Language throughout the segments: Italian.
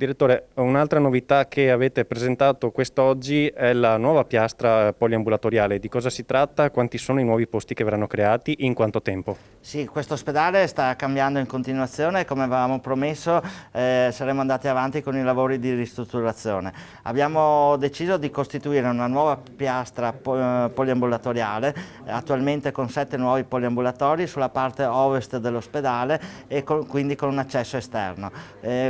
Direttore, un'altra novità che avete presentato quest'oggi è la nuova piastra poliambulatoriale. Di cosa si tratta? Quanti sono i nuovi posti che verranno creati? In quanto tempo? Sì, questo ospedale sta cambiando in continuazione, come avevamo promesso saremo andati avanti con i lavori di ristrutturazione. Abbiamo deciso di costituire una nuova piastra poliambulatoriale, attualmente con 7 nuovi poliambulatori sulla parte ovest dell'ospedale e quindi con un accesso esterno.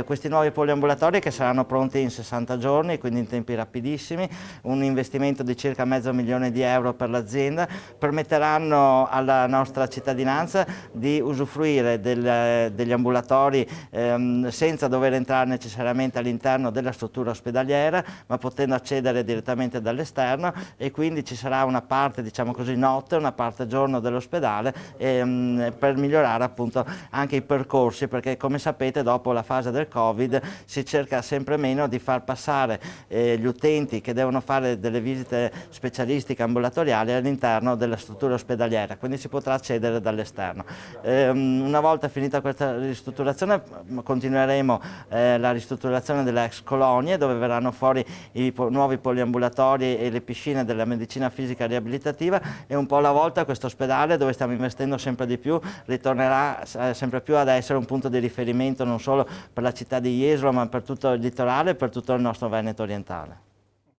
Questi nuovi poliambulatori che saranno pronti in 60 giorni, quindi in tempi rapidissimi, un investimento di circa €500.000 per l'azienda, permetteranno alla nostra cittadinanza di usufruire degli ambulatori senza dover entrare necessariamente all'interno della struttura ospedaliera, ma potendo accedere direttamente dall'esterno, e quindi ci sarà una parte, diciamo così, notte, una parte giorno dell'ospedale per migliorare appunto anche i percorsi, perché come sapete dopo la fase del Covid si cerca sempre meno di far passare gli utenti che devono fare delle visite specialistiche ambulatoriali all'interno della struttura ospedaliera, quindi si potrà accedere dall'esterno. Una volta finita questa ristrutturazione continueremo la ristrutturazione delle ex colonie, dove verranno fuori i nuovi poliambulatori e le piscine della medicina fisica riabilitativa, e un po' alla volta questo ospedale, dove stiamo investendo sempre di più, ritornerà sempre più ad essere un punto di riferimento non solo per la città di Jesolo, ma per tutto il litorale e per tutto il nostro Veneto orientale.